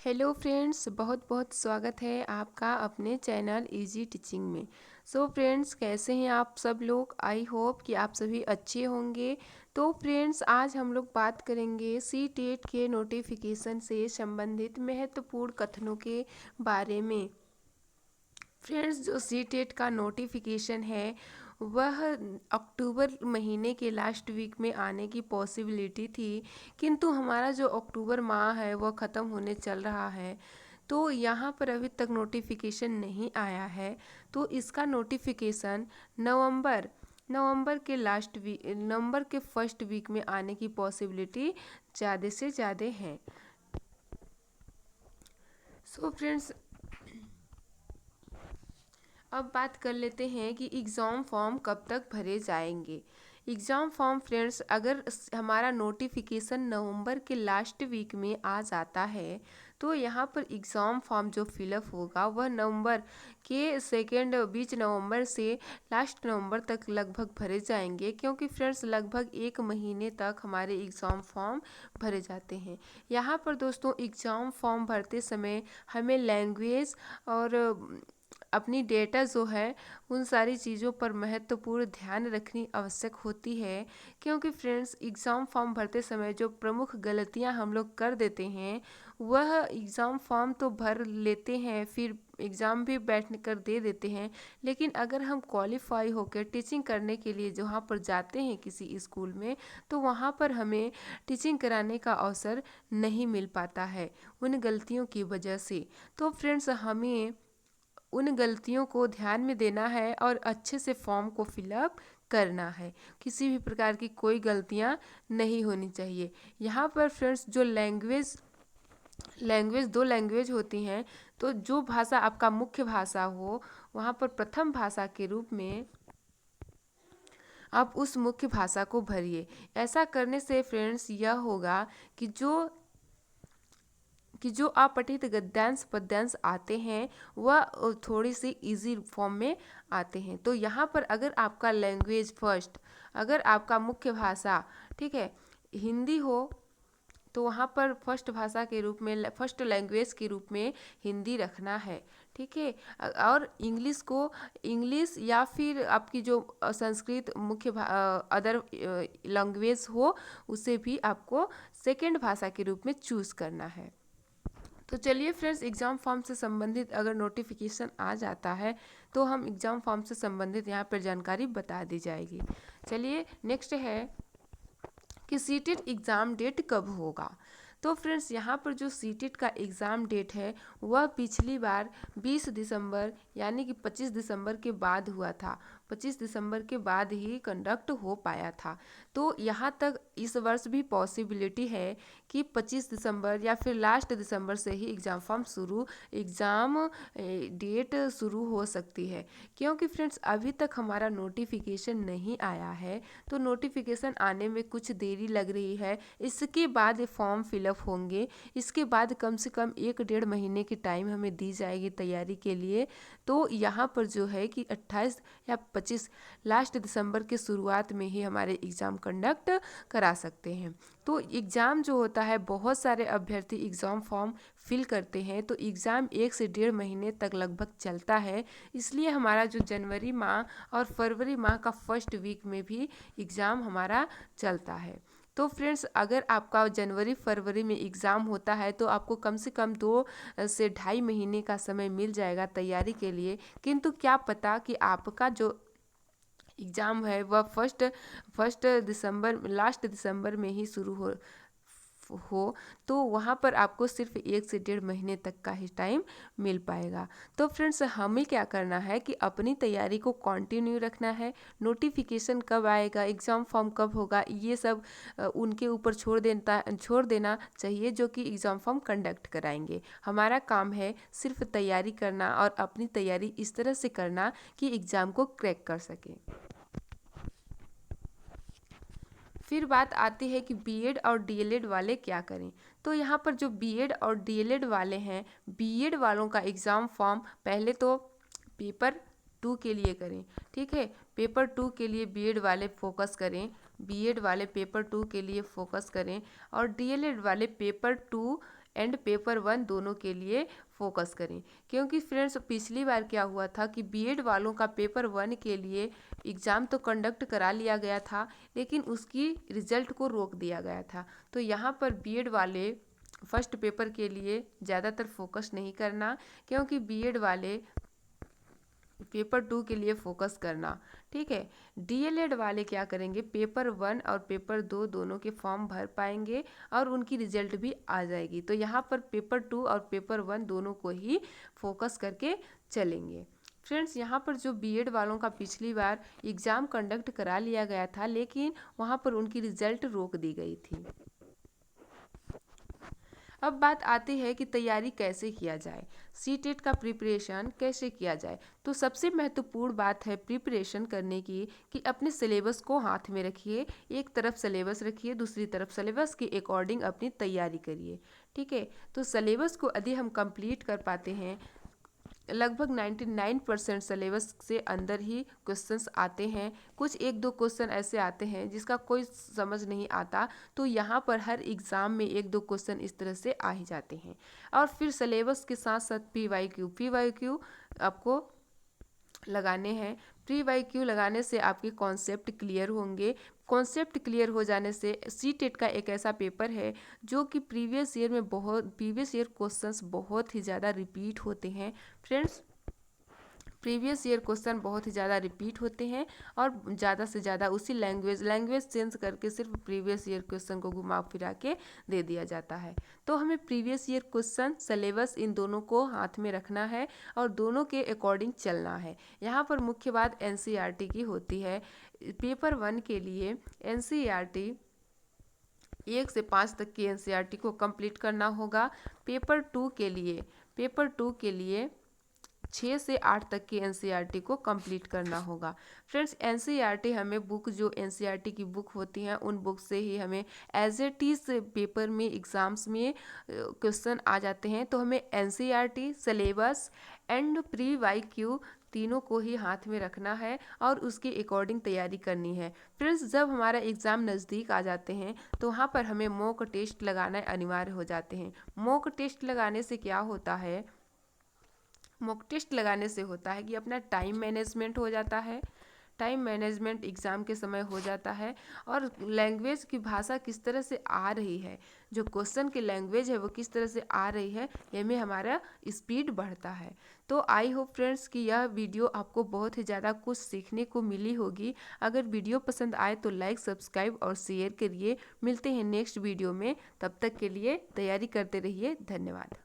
Hello friends, बहुत बहुत स्वागत है आपका अपने चैनल इजी टीचिंग में। सो फ्रेंड्स, कैसे हैं आप सब लोग? आई होप कि आप सभी अच्छे होंगे। तो फ्रेंड्स, आज हम लोग बात करेंगे सी टेट के नोटिफिकेशन से संबंधित महत्वपूर्ण कथनों के बारे में। फ्रेंड्स, जो सी टेट का नोटिफिकेशन है वह अक्टूबर महीने के लास्ट वीक में आने की पॉसिबिलिटी थी, किंतु हमारा जो अक्टूबर माह है वह ख़त्म होने चल रहा है, तो यहाँ पर अभी तक नोटिफिकेशन नहीं आया है। तो इसका नोटिफिकेशन नवंबर के लास्ट वीक, नवंबर के फर्स्ट वीक में आने की पॉसिबिलिटी ज़्यादा से ज़्यादा है। सो फ्रेंड्स, अब बात कर लेते हैं कि एग्ज़ाम फॉर्म कब तक भरे जाएंगे। एग्ज़ाम फॉर्म फ्रेंड्स, अगर हमारा नोटिफिकेशन नवंबर के लास्ट वीक में आ जाता है तो यहाँ पर एग्ज़ाम फॉर्म जो फिलअप होगा वह नवंबर के बीच नवंबर से लास्ट नवंबर तक लगभग भरे जाएंगे, क्योंकि फ्रेंड्स लगभग एक महीने तक हमारे एग्ज़ाम फॉर्म भरे जाते हैं। यहाँ पर दोस्तों, एग्ज़ाम फॉर्म भरते समय हमें लैंग्वेज और अपनी डेटा जो है उन सारी चीज़ों पर महत्वपूर्ण ध्यान रखनी आवश्यक होती है, क्योंकि फ्रेंड्स एग्ज़ाम फॉर्म भरते समय जो प्रमुख गलतियां हम लोग कर देते हैं वह एग्ज़ाम फॉर्म तो भर लेते हैं, फिर एग्ज़ाम भी बैठ कर दे देते हैं, लेकिन अगर हम क्वालिफाई होकर टीचिंग करने के लिए जहाँ पर जाते हैं किसी स्कूल में, तो वहाँ पर हमें टीचिंग कराने का अवसर नहीं मिल पाता है उन गलतियों की वजह से। तो फ्रेंड्स, हमें उन गलतियों को ध्यान में देना है और अच्छे से फॉर्म को फिलअप करना है। किसी भी प्रकार की कोई गलतियां नहीं होनी चाहिए। यहाँ पर फ्रेंड्स, जो लैंग्वेज दो लैंग्वेज होती हैं, तो जो भाषा आपका मुख्य भाषा हो वहाँ पर प्रथम भाषा के रूप में आप उस मुख्य भाषा को भरिए। ऐसा करने से फ्रेंड्स यह होगा कि जो अपठित गद्यांश पद्यांश आते हैं वह थोड़ी सी इजी फॉर्म में आते हैं। तो यहाँ पर अगर आपका लैंग्वेज फर्स्ट, अगर आपका मुख्य भाषा ठीक है हिंदी हो, तो वहाँ पर फर्स्ट भाषा के रूप में, फर्स्ट लैंग्वेज के रूप में हिंदी रखना है। ठीक है। और इंग्लिश या फिर आपकी जो संस्कृत मुख्य अदर लैंग्वेज हो उसे भी आपको सेकेंड भाषा के रूप में चूज़ करना है। तो चलिए फ्रेंड्स, एग्ज़ाम फॉर्म से संबंधित अगर नोटिफिकेशन आ जाता है तो हम एग्ज़ाम फॉर्म से संबंधित यहाँ पर जानकारी बता दी जाएगी। चलिए नेक्स्ट है कि सीटेट एग्ज़ाम डेट कब होगा। तो फ्रेंड्स, यहाँ पर जो सीटेट का एग्ज़ाम डेट है वह पिछली बार 20 दिसंबर यानी कि 25 दिसंबर के बाद हुआ था। 25 दिसंबर के बाद ही कंडक्ट हो पाया था। तो यहाँ तक इस वर्ष भी पॉसिबिलिटी है कि 25 दिसंबर या फिर लास्ट दिसंबर से ही एग्ज़ाम डेट शुरू हो सकती है, क्योंकि फ्रेंड्स अभी तक हमारा नोटिफिकेशन नहीं आया है। तो नोटिफिकेशन आने में कुछ देरी लग रही है। इसके बाद फॉर्म फिलअप होंगे, इसके बाद कम से कम 1-1.5 महीने की टाइम हमें दी जाएगी तैयारी के लिए। तो यहाँ पर जो है कि 28 या 25 लास्ट दिसंबर के शुरुआत में ही हमारे एग्ज़ाम कंडक्ट करा सकते हैं। तो एग्ज़ाम जो होता है, बहुत सारे अभ्यर्थी एग्ज़ाम फॉर्म फिल करते हैं, तो एग्ज़ाम 1 से 1.5 महीने तक लगभग चलता है। इसलिए हमारा जो जनवरी माह और फरवरी माह का फर्स्ट वीक में भी एग्ज़ाम हमारा चलता है। तो फ्रेंड्स, अगर आपका जनवरी फरवरी में एग्ज़ाम होता है तो आपको कम से कम 2 से 2.5 महीने का समय मिल जाएगा तैयारी के लिए, किंतु क्या पता कि आपका जो एग्ज़ाम है वह फर्स्ट दिसंबर, लास्ट दिसंबर में ही शुरू हो तो वहाँ पर आपको सिर्फ 1 से 1.5 महीने तक का ही टाइम मिल पाएगा। तो फ्रेंड्स, हमें क्या करना है कि अपनी तैयारी को कंटिन्यू रखना है। नोटिफिकेशन कब आएगा, एग्ज़ाम फॉर्म कब होगा, ये सब उनके ऊपर छोड़ देना चाहिए, जो कि एग्ज़ाम फॉर्म कंडक्ट कराएंगे। हमारा काम है सिर्फ तैयारी करना और अपनी तैयारी इस तरह से करना कि एग्ज़ाम को क्रैक कर सकें। फिर बात आती है कि बीएड और डीएलएड वाले क्या करें। तो यहाँ पर जो बीएड और डीएलएड वाले हैं, बीएड वालों का एग्ज़ाम फॉर्म पहले तो पेपर 2 के लिए करें। ठीक है, पेपर 2 के लिए बीएड वाले फोकस करें, बीएड वाले पेपर 2 के लिए फोकस करें, और डीएलएड वाले पेपर 2 एंड पेपर 1 दोनों के लिए फोकस करें। क्योंकि फ्रेंड्स पिछली बार क्या हुआ था कि बीएड वालों का पेपर 1 के लिए एग्ज़ाम तो कंडक्ट करा लिया गया था, लेकिन उसकी रिजल्ट को रोक दिया गया था। तो यहाँ पर बीएड वाले फर्स्ट पेपर के लिए ज़्यादातर फोकस नहीं करना, क्योंकि बीएड वाले पेपर 2 के लिए फोकस करना। ठीक है, डीएलएड वाले क्या करेंगे, पेपर 1 और पेपर 2 दोनों के फॉर्म भर पाएंगे और उनकी रिजल्ट भी आ जाएगी। तो यहाँ पर पेपर 2 और पेपर 1 दोनों को ही फोकस करके चलेंगे। फ्रेंड्स यहाँ पर जो बीएड वालों का पिछली बार एग्ज़ाम कंडक्ट करा लिया गया था, लेकिन वहाँ पर उनकी रिजल्ट रोक दी गई थी। अब बात आती है कि तैयारी कैसे किया जाए, सीटेट का प्रिपरेशन कैसे किया जाए। तो सबसे महत्वपूर्ण बात है प्रिपरेशन करने की कि अपने सिलेबस को हाथ में रखिए, एक तरफ सिलेबस रखिए, दूसरी तरफ सिलेबस के अकॉर्डिंग अपनी तैयारी करिए। ठीक है, तो सिलेबस को यदि हम कंप्लीट कर पाते हैं, लगभग 99% सिलेबस से अंदर ही क्वेश्चंस आते हैं। कुछ एक दो क्वेश्चन ऐसे आते हैं जिसका कोई समझ नहीं आता, तो यहाँ पर हर एग्ज़ाम में एक दो क्वेश्चन इस तरह से आ ही जाते हैं। और फिर सिलेबस के साथ साथ पीवाईक्यू आपको लगाने हैं। पीवाईक्यू लगाने से आपके कॉन्सेप्ट क्लियर होंगे। कॉन्सेप्ट क्लियर हो जाने से सीटेट का एक ऐसा पेपर है जो कि प्रीवियस ईयर क्वेश्चंस बहुत ही ज़्यादा रिपीट होते हैं। फ्रेंड्स प्रीवियस ईयर क्वेश्चन बहुत ही ज़्यादा रिपीट होते हैं और ज़्यादा से ज़्यादा उसी लैंग्वेज चेंज करके सिर्फ प्रीवियस ईयर क्वेश्चन को घुमा फिरा के दे दिया जाता है। तो हमें previous year question, syllabus in दोनों को हाथ में रखना है और दोनों के अकॉर्डिंग चलना है। यहाँ पर मुख्य बात एनसीईआरटी की होती है। पेपर 1 के लिए एनसीईआरटी 1 से 5 तक की एनसीईआरटी को कंप्लीट करना होगा। पेपर 2 के लिए 6 से 8 तक की एनसीईआरटी को कंप्लीट करना होगा। फ्रेंड्स एनसीईआरटी हमें बुक, जो एनसीईआरटी की बुक होती हैं उन बुक से ही हमें एज इट इज़ पेपर में एग्ज़ाम्स में क्वेश्चन आ जाते हैं। तो हमें एनसीईआरटी, सिलेबस एंड पीवाईक्यू तीनों को ही हाथ में रखना है और उसके अकॉर्डिंग तैयारी करनी है। फ्रेंड्स जब हमारा एग्ज़ाम नज़दीक आ जाते हैं तो वहाँ पर हमें मॉक टेस्ट लगाना अनिवार्य हो जाते हैं। मॉक टेस्ट लगाने से क्या होता है, मॉक टेस्ट लगाने से होता है कि अपना टाइम मैनेजमेंट हो जाता है, टाइम मैनेजमेंट एग्ज़ाम के समय हो जाता है और लैंग्वेज की भाषा किस तरह से आ रही है, जो क्वेश्चन की लैंग्वेज है वो किस तरह से आ रही है, ये में हमारा स्पीड बढ़ता है। तो आई होप फ्रेंड्स कि यह वीडियो आपको बहुत ही ज़्यादा कुछ सीखने को मिली होगी। अगर वीडियो पसंद आए तो लाइक, सब्सक्राइब और शेयर करिए। मिलते हैं नेक्स्ट वीडियो में, तब तक के लिए तैयारी करते रहिए। धन्यवाद।